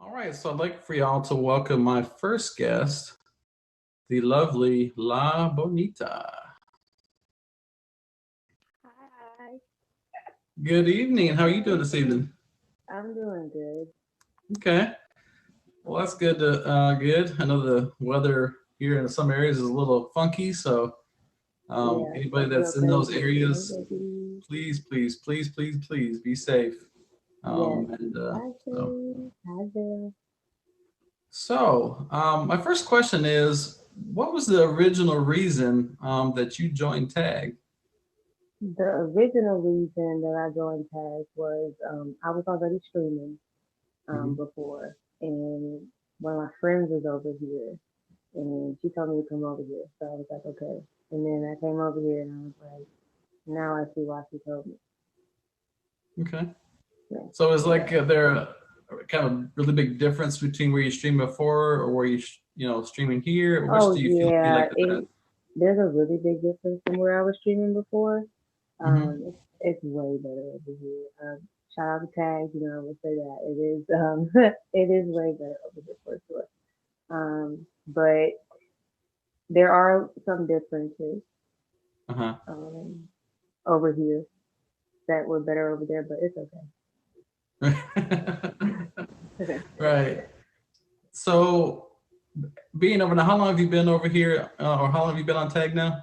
All right, so I'd like for y'all to welcome my first guest, the lovely La Bonita. Hi, Good evening. How are you doing this evening? I'm doing good. Okay. Well, that's good. Good. I know the weather here in some areas is a little funky, so Yeah, anybody a little that's in those crazy. Hey, areas, baby. please, please, please, please, please be safe. Yes. And Hi, so, Shay. Hi, there. my first question is, what was the original reason that you joined Tag? The original reason that I joined TAG was I was already streaming Hmm. before, and one of my friends was over here, and she told me to come over here. So I was like, okay. And then I came over here, and I was like, now I see why she told me. Okay. Yeah. So is Yeah. like there a kind of really big difference between where you streamed before or where streaming here? Or which Oh do you feel like you yeah, like the best? there's a really big difference from where I was streaming before. Hmm. It's way better over here. Shout out to Tag, I will say that it is it is way better over here for sure. But there are some differences Uh-huh. um over here that were better over there, but it's okay. Right. So being over now, how long have you been over here, or how long have you been on tag now?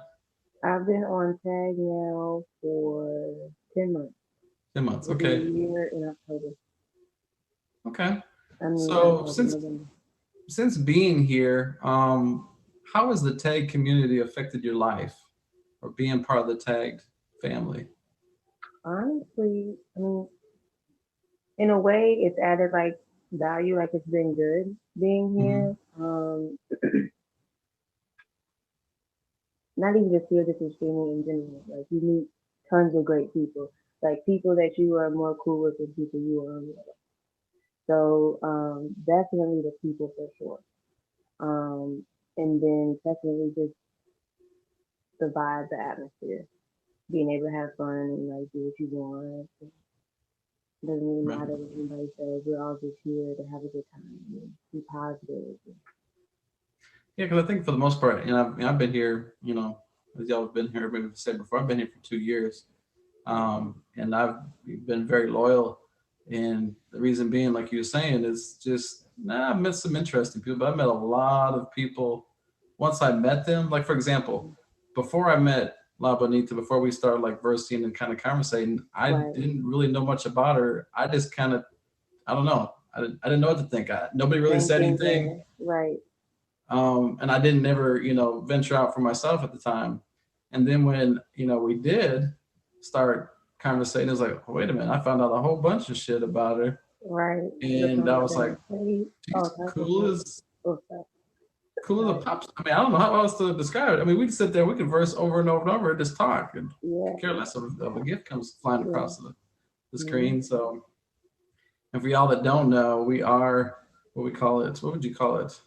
I've been on Tag now for 10 months. 10 months. It'll be Okay. a year in October. Okay. I mean So October, since November. since being here, how has the tag community affected your life or being part of the tagged family? Honestly, I mean, in a way, it's added like value. Like it's been good being Hmm. here. Not even just here, just in streaming in general. Like you meet tons of great people, like people that you are more cool with than people you are with. So definitely the people for sure. And then definitely just the vibe, the atmosphere, being able to have fun and like do what you want. It doesn't really Right. matter what anybody says. We're all just here to have a good time and be positive. Yeah, because I think for the most part, I've been here, as y'all have been here, maybe I've said before, I've been here for 2 years, and I've been very loyal. And the reason being, like you were saying, is just I've met some interesting people. But I've met a lot of people. Once I met them, like for example, before I met La Bonita, before we started like versing and kind of conversating, I Right. didn't really know much about her. I just kind of, I don't know, I didn't know what to think. Nobody really Same said thing anything, here. Right. and I didn't never venture out for myself at the time. And then when we did start conversating, it was like, oh, wait a minute, I found out a whole bunch of shit about her, Right. Look and on I the was like, same page. she's Oh, that's what cool it as oh, sorry. cool as a Right. pop. I mean, I don't know how else to describe it. I mean, we can sit there, we can verse over and over and over and just talk, and Yeah. could care less of a gift comes flying Yeah. across the Mm-hmm. screen. So, and for y'all that don't know, we are what we call it. What would you call it?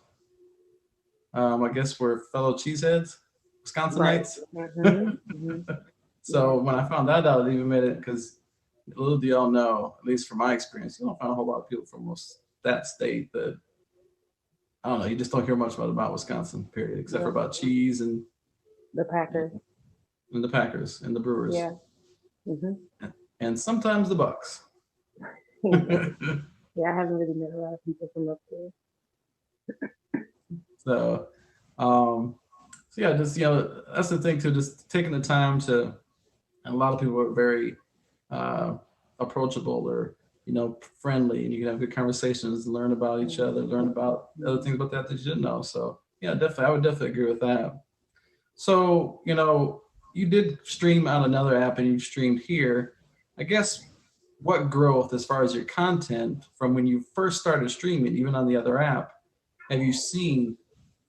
I guess we're fellow cheeseheads, Right. Wisconsinites. Mm-hmm. Mm-hmm. Yeah. So when I found that out, it even made it because little do y'all know, at least from my experience, you don't find a whole lot of people from that state that I don't know. You just don't hear much about Wisconsin, period, except for Yeah. about cheese The and, Packers. and the Packers and the Brewers Yeah. Mm-hmm. and sometimes the Bucks. Yeah. Yeah. I haven't really met a lot of people from up there. so, um, so yeah, just that's the thing too. Just taking the time to, and a lot of people are very uh, approachable or friendly, and you can have good conversations, learn about each other, learn about other Mm-hmm. things about that you didn't know. So yeah, definitely, I would definitely agree with that. So you did stream on another app and you streamed here. I guess what growth as far as your content from when you first started streaming, even on the other app, have you seen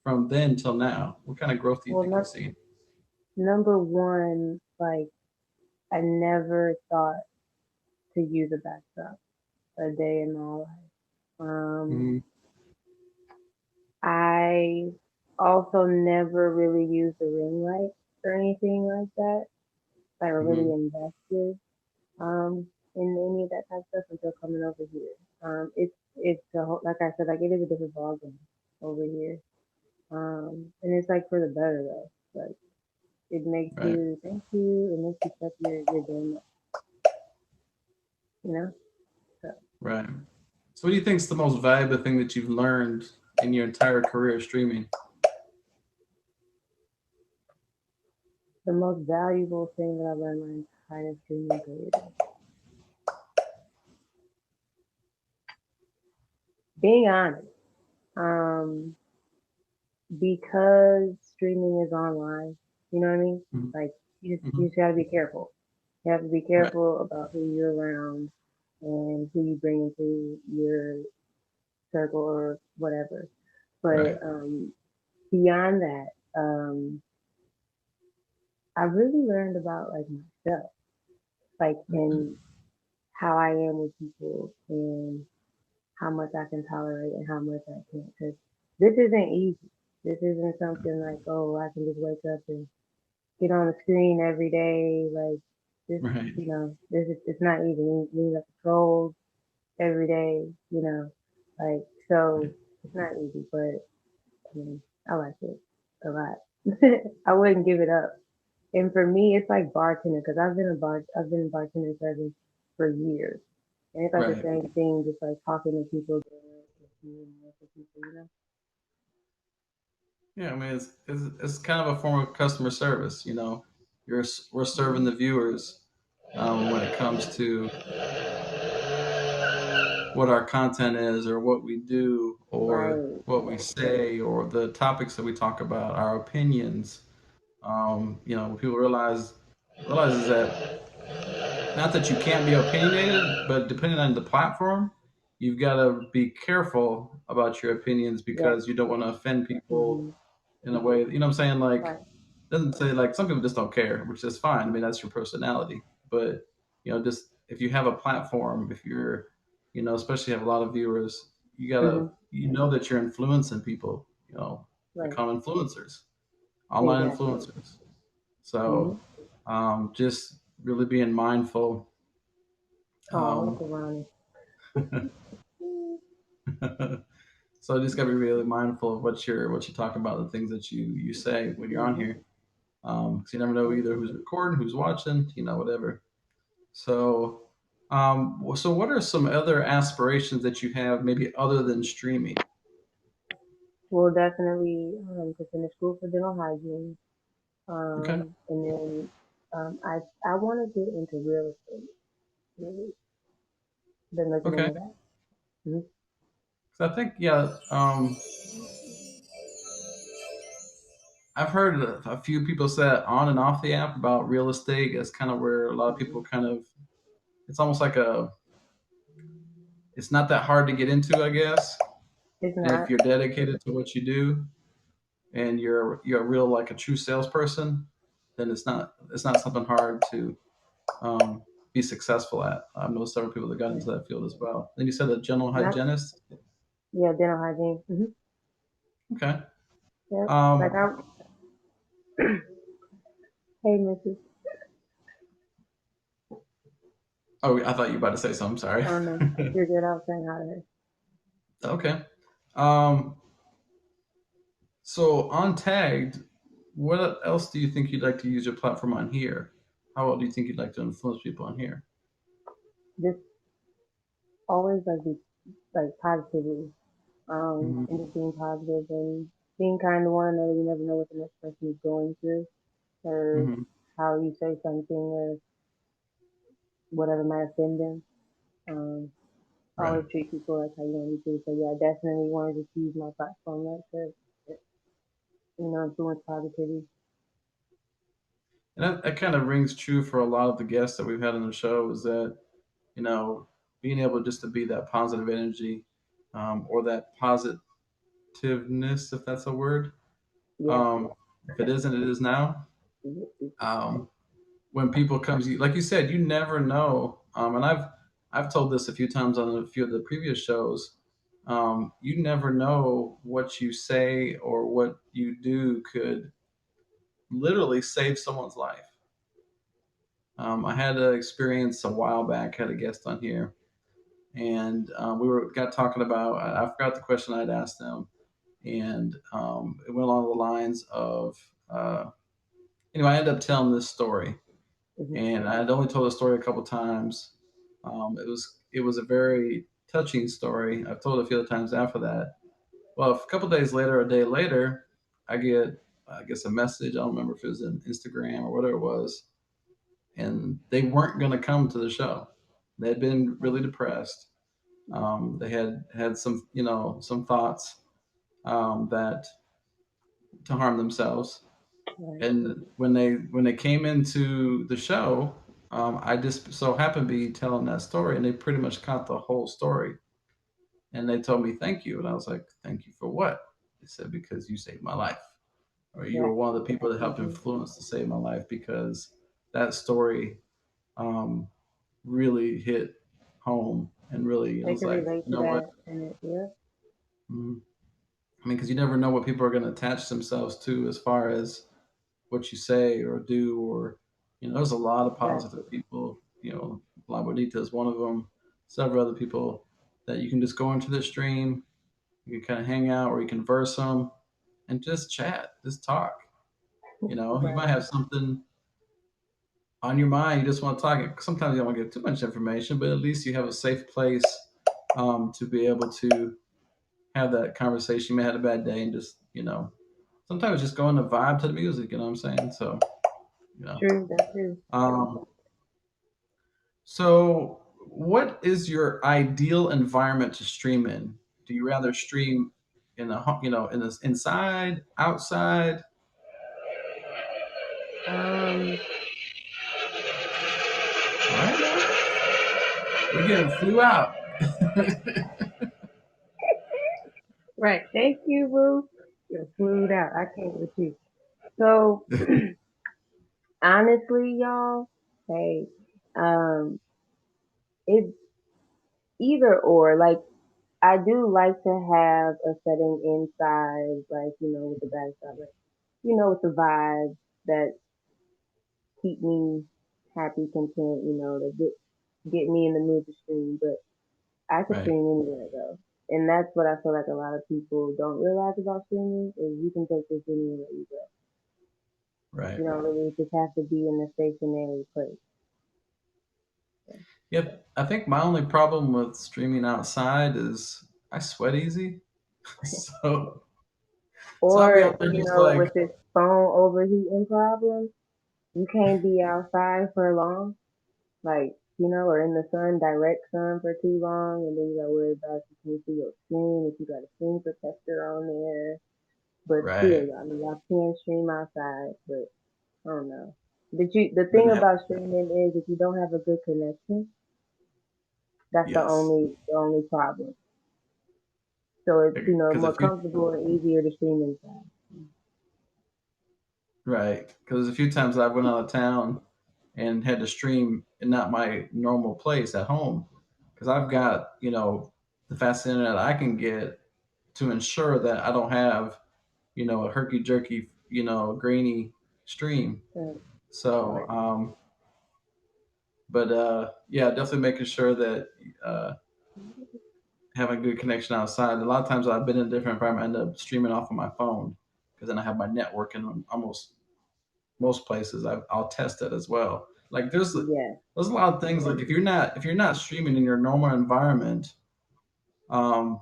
from then till now? What kind of growth do you Well, think you've seen? number one, like I never thought to use a backdrop a day in my life. Mm-hmm. I also never really used a ring light or anything like that. Like I Mm-hmm. really invested um in any of that type of stuff until coming over here. It's it's a whole, like I said, like it is a different ballgame over here. And it's like for the better though. Like it makes Right. you thank you. It makes you step your game up. You know. So Right. So, what do you think is the most valuable thing that you've learned in your entire career streaming? the most valuable thing that I've learned my entire streaming career, being honest. Um, because streaming is online. You know what I mean? Hmm. Like you Hmm. just gotta be careful. You have to be Right. careful about who you're around and who you bring into your circle or whatever. Right. But beyond that, I really learned about like myself, like and how I am with people and how much I can tolerate and how much I can't. Because this isn't easy. This isn't something like, oh, I can just wake up and get on the screen every day. Like this, Right. this is it's not easy. We have to troll every day. Like so it's not easy, but I mean, I like it a lot. I wouldn't give it up. And for me, it's like bartending because I've been a bartender serving for years, and it's like the Right. same thing, just like talking to people, getting with people. Yeah, I mean, it's kind of a form of customer service. We're serving Hmm. the viewers when it comes to what our content is, or what we do, or Right. what we say, or the topics that we talk about, our opinions. When people realizes that not that you can't be opinionated, but depending on the platform, you've got to be careful about your opinions Yes. because you don't want to offend people Hmm. in a way. You know what I'm saying? Like, Right. doesn't say like some people just don't care, which is fine. I mean, that's your personality. But just if you have a platform, if you're, especially have a lot of viewers, Hmm. you know that you're influencing people. Right. Become influencers, online Exactly. influencers. So, Hmm. just really being mindful. Oh, Um, Ronnie. so just gotta be really mindful of what you talk about, the things that you say when you're on Hmm. here, because you never know Right. either who's recording, who's watching, whatever. So, so what are some other aspirations that you have, maybe other than streaming? We'll definitely to finish school for dental hygiene. Okay, And then I want to get into real estate. Really, been looking okay. into that. Hmm. So I think yeah, I've heard a few people say it on and off the app about real estate. That's kind of where a lot of Hmm. people kind of. It's almost like a. It's not that hard to get into, I guess. It's And if not. you're dedicated to what you do, and you're a real like a true salesperson, then it's not something hard to be successful at. I've known several people that got into Right. that field as well. Then you said a general Not. hygienist. Yeah, dental hygiene. Hmm. Okay. Yep. Like Um, I. Hey, Mrs. oh, I thought you were about to say something. Sorry. Oh no, you're good. I was saying hi to her. Okay. Um, so on tagged, what else do you think you'd like to use your platform on here? How well do you think you'd like to influence people on here? Just always like be like positivity. Hmm. And just being positive and being kind to one another. You never know what the next person is going through or Hmm. how you say something or whatever might offend them. Um, Right. always treat people like how you want to be treated. So yeah, I definitely wanted to use my platform like to, influence positivity. And that kind of rings true for a lot of the guests that we've had on the show is that, you know, being able just to be that positive energy, or that positiveness, if that's a word. Yes. Um, if it isn't, it is now. Um, when people come to you, like you said, you never know. And I've told this a few times on a few of the previous shows. You never know what you say or what you do could literally save someone's life. I had an experience a while back. Had a guest on here, and we were got talking about. I forgot the question I'd asked them, and it went along the lines of. Anyway, I ended up telling this story, Hmm. and I had only told the story a couple times. It was a very touching story. I've told it a few other times after that. Well, a couple days later, a day later, I get I guess a message. I don't remember if it was in Instagram or whatever it was, and they weren't going to come to the show. They had been really depressed. They had some some thoughts that to harm themselves. Right. And when they came into the show, I just so happened to be telling that story, and they pretty much caught the whole story. And they told me thank you, and I was like, thank you for what? They said because you saved my life, or you Yeah. were one of the people that helped Hmm. influence to save my life because that story um, really hit home and really They was can like, relate you to know what? that, and yeah, Mhm. I mean, because you never know what people are going to attach themselves to as far as what you say or do, or there's a lot of exactly. positive people. LaBonita is one of them. Several other people that you can just go into the stream, you can kind of hang out, or you can verse them and just chat, just talk. You Right. might have something on your mind, you just want to talk. Sometimes you don't want to give too much information, but at least you have a safe place to be able to have that conversation. You may have had a bad day and just, sometimes just go in the vibe to the music, you know what I'm saying? So, you know. True. That's true. Um, so what is your ideal environment to stream in? Do you rather stream in in this inside, outside? Um. All right, now we're getting flew out. Right. Thank you, Boo. You're flued out. I can't with you. So honestly, y'all, hey, um, it's either or. Like, I do like to have a setting inside, like with the backdrop, like with the vibes that keep me happy, content. That get me in the mood to stream. But I could Right, stream anywhere though. And that's what I feel like a lot of people don't realize about streaming is you can take this anywhere you go. right. You don't really just have to be in a stationary place. Yep. I think my only problem with streaming outside is I sweat easy. so so I'll be Or, out there just like with this phone overheating problem, you can't be outside for long. Like, or in the sun, direct sun for too long, and then you gotta worry about you can't see your skin if you got a screen protector on there. But right. still, I mean, y'all can stream outside, but I don't know. The Then thing have about streaming is if you don't have a good connection, that's the yes. only problem. So it's Because more if you comfortable and easier to stream inside. right, because a few times I went out of town and had to stream in not my normal place at home because I've got the fast internet I can get to ensure that I don't have a herky jerky grainy stream. Right. So, Right. but yeah, definitely making sure that uh, having a good connection outside. A lot of times I've been in a different environment, I end up streaming off of my phone because then I have my network in almost most places. I'll test it as well. Like Yeah. there's a lot of things like if you're not streaming in your normal environment, um,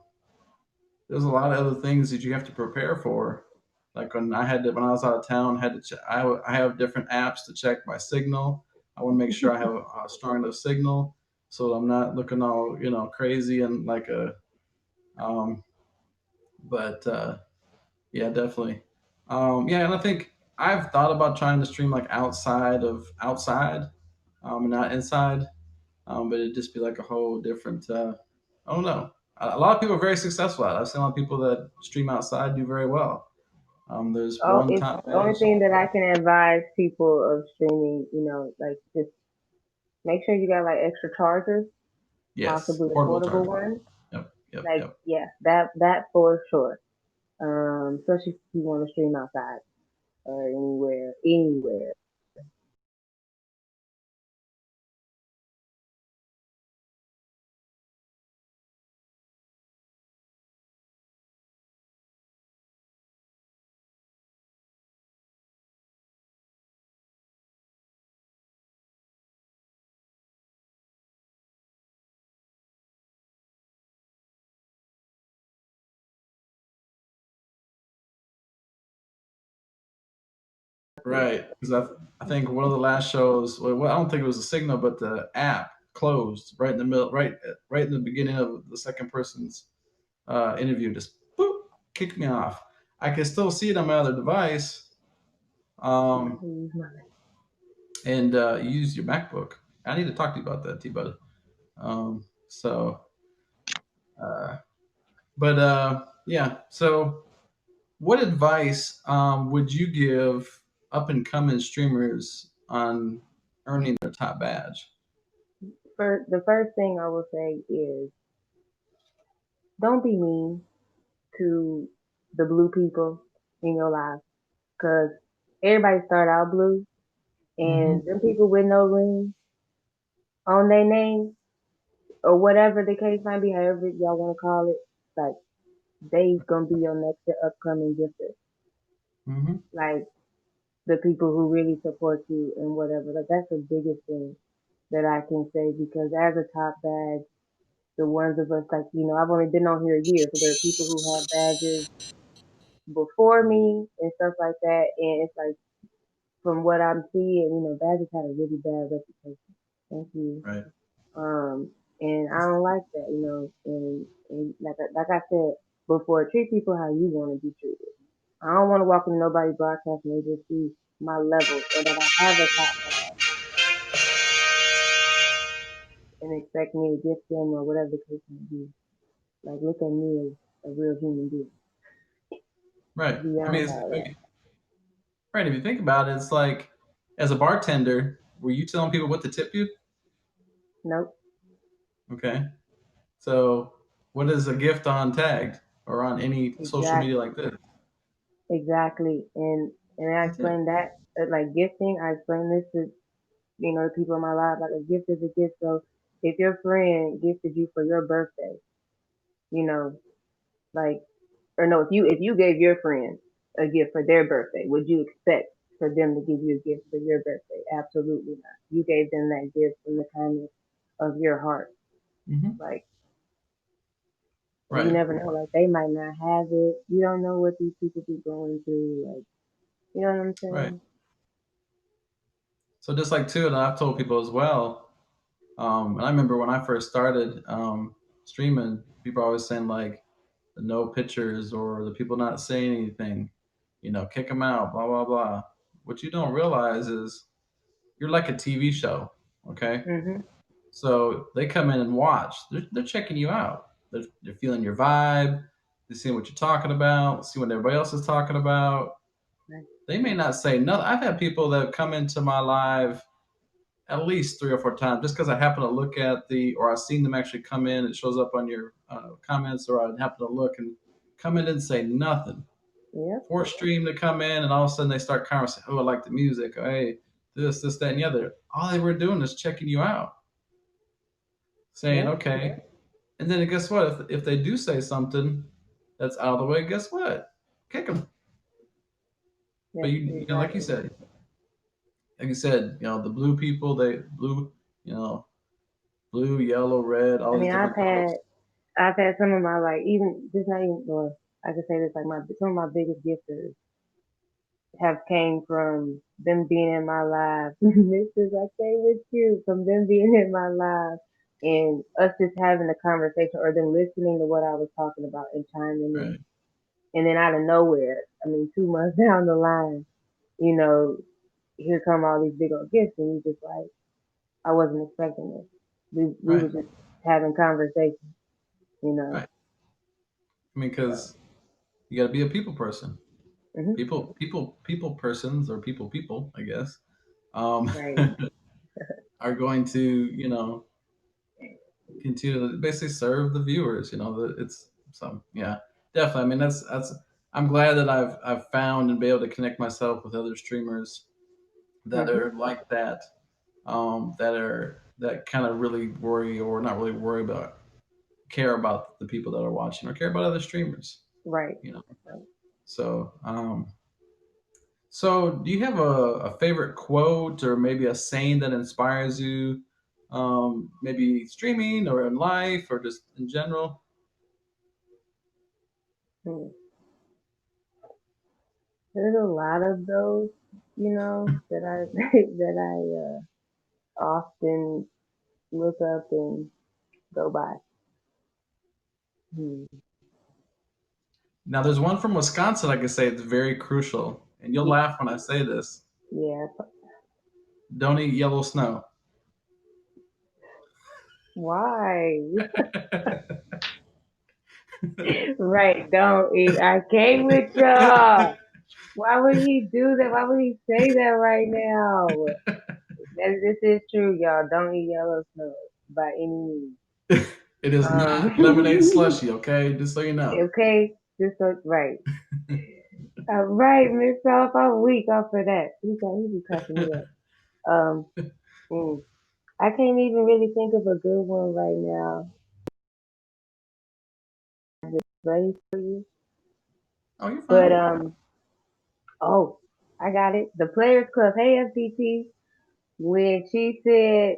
there's a lot of other things that you have to prepare for. Like when I was out of town, had to I have different apps to check my signal. I want to make sure I have a strong enough signal so that I'm not looking all crazy and like a um, but yeah, definitely. Yeah, and I think I've thought about trying to stream like outside, not inside. But it'd just be like a whole different. I don't know. A lot of people are very successful at it. I've seen a lot of people that stream outside do very well. There's Oh, one it's top the only page. thing that I can advise people of streaming. Like just make sure you got like extra chargers, Yes, possibly a portable portable charger. one. Yep, yep, Like yep. yeah, that for sure. Especially if you want to stream outside or anywhere. right. Because I think one of the last shows, well, I don't think it was a signal, but the app closed right in the middle, right in the beginning of the second person's interview, just boop, kicked me off. I can still see it on my other device, um, and you use your MacBook. I need to talk to you about that, T buddy. So, uh, but yeah. So, what advice would you give up and coming streamers on earning their top badge? For the first thing I will say is don't be mean to the blue people in your life, because everybody start out blue, Mm-hmm. and them people with no ring on their name or whatever the case might be, however y'all want to call it, like they gonna be your next upcoming gifter. Mm-hmm. Like the people who really support you and whatever. Like that's the biggest thing that I can say, because as a top badge, the ones of us like, I've only been on here a year, so there are people who have badges before me and stuff like that, and it's like from what I'm seeing, badges had a really bad reputation. Thank you. Right. And I don't like that, and like I said before, treat people how you want to be treated. I don't want to walk into nobody's broadcast and they just see my levels or that I have a top badge and expect me to gift them or whatever the case may be. Like, look at me as a real human being Right. I mean, beyond all that. right. If you think about it, it's like as a bartender, were you telling people what to tip you? Nope, Okay. So, what is a gift on tagged or on any social media exactly, like this? exactly. And I It's a tip. explained that, like gifting, I explained this to, people in my life, like a gift is a gift. So if your friend gifted you for your birthday, you know, like, or no, if you gave your friend a gift for their birthday, would you expect for them to give you a gift for your birthday? Absolutely not. You gave them that gift from the kindness of your heart. Mm-hmm. Like, and you Right. never know, like they might not have it. You don't know what these people be going through. Like, you know what I'm Right. saying? So just like too, and I've told people as well. And I remember when I first started streaming, people are always saying like the no pictures or the people not saying anything, kick them out, blah blah blah. What you don't realize is you're like a TV show, okay? Mhm. So they come in and watch. They're checking you out. They're feeling your vibe. They're seeing what you're talking about, see what everybody else is talking about. Right. They may not say nothing. I've had people that come into my live at least 3 or 4 times just because I happen to look at or I've seen them actually come in. It shows up on your comments, or I happen to look and come in and say nothing. Yep. For stream to come in, and all of a sudden they start conversing. Oh, I like the music. Oh, hey, this, that, and the other. All they were doing is checking you out, saying, Yep. okay. And then guess what? If they do say something that's out of the way, guess what? Kick them. But Yep. like you Exactly. said, the blue people, they blue, you know, blue, yellow, red, I all these mean, different colors. I've had some of my, like, even just not even, well, I could say this, like some of my biggest gifters have came from them being in my life. Mrs. I came with you, from them being in my life and us just having a conversation or them listening to what I was talking about and chiming in. Right, And then out of nowhere, I mean, 2 months down the line, you know, here come all these big old gifts, and you just like, I wasn't expecting this. We were right, just having conversation, you know. right. I mean, So, because you got to be a people person. hmm. People persons or people, I guess, um, Right. are going to, continue to basically serve the viewers. It's so yeah, definitely. I mean, that's. I'm glad that I've found and be able to connect myself with other streamers that Hmm. are like that, that kind of really worry or not really worry about care about the people that are watching or care about other streamers. Right. You know, Right. so so, do you have a favorite quote or maybe a saying that inspires you, maybe streaming or in life or just in general? Hmm. There's a lot of those. that I that I often look up and go by. Hmm. Now, there's one from Wisconsin I can say it's very crucial, and you'll Yeah, laugh when I say this. yeah. Don't eat yellow snow. Why? Right, don't eat. I came with y'all. Why would he do that? Why would he say that right now? This is true, y'all. Don't eat yellow snow by any means. It is not lemonade Um, slushy, okay? Just so you know. okay, just so, right. Right, Miss Off, I'm weak off of that. He be cracking me up. Um, mm. I can't even really think of a good one right now. Ready for you? Oh, you're But fine. oh, I got it. The Players Club. Hey, FPT. When she said,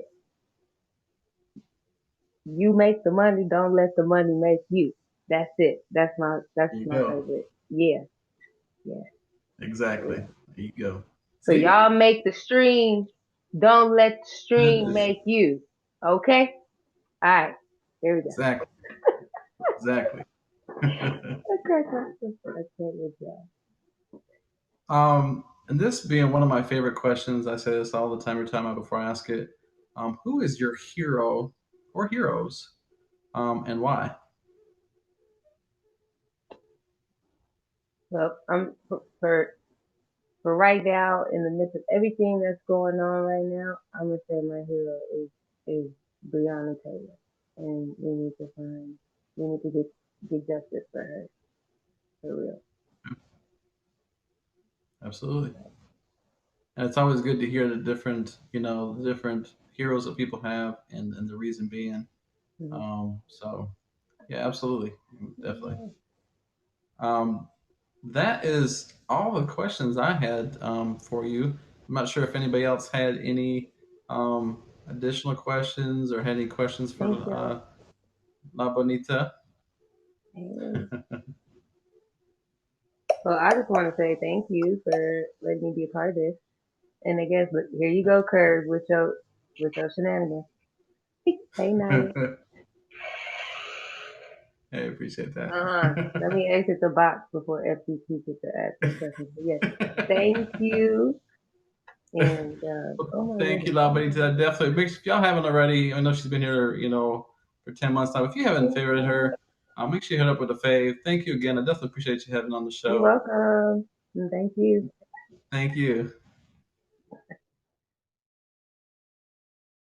"You make the money, don't let the money make you." That's it. That's There you my go. favorite. Yeah, yeah, Exactly. yeah. There you go. So See? y'all make the stream. Don't let the stream make you. Okay. All right. There we go. Exactly. Exactly. Okay. Okay. With y'all. And this being one of my favorite questions, I say this all the time, every time before I ask it. Who is your hero or heroes, and why? Well, I'm for right now, in the midst of everything that's going on right now, I'm gonna say my hero is Breonna Taylor, and we need to get justice for her for real. Absolutely. And it's always good to hear the different heroes that people have, and the reason being. Mhm. So yeah, absolutely, definitely. Yeah. Um, that is all the questions I had for you. I'm not sure if anybody else had any additional questions or had any questions for Thank y'all. La Bonita. Hey. Well, I just want to say thank you for letting me be a part of this. And I guess, look, here you go, Curve, with your shenanigans. Hey, Naya. I appreciate that. Let me exit the box before FTT gets to ask me questions. But yes, thank you. And Well, oh my thank you, goodness, LaBonita. Definitely. If y'all haven't already, I know she's been here, for 10 months now. If you haven't favored her, make sure you hit up with a fave. Thank you again. I definitely appreciate you having on the you're show. welcome. And thank you. Thank you.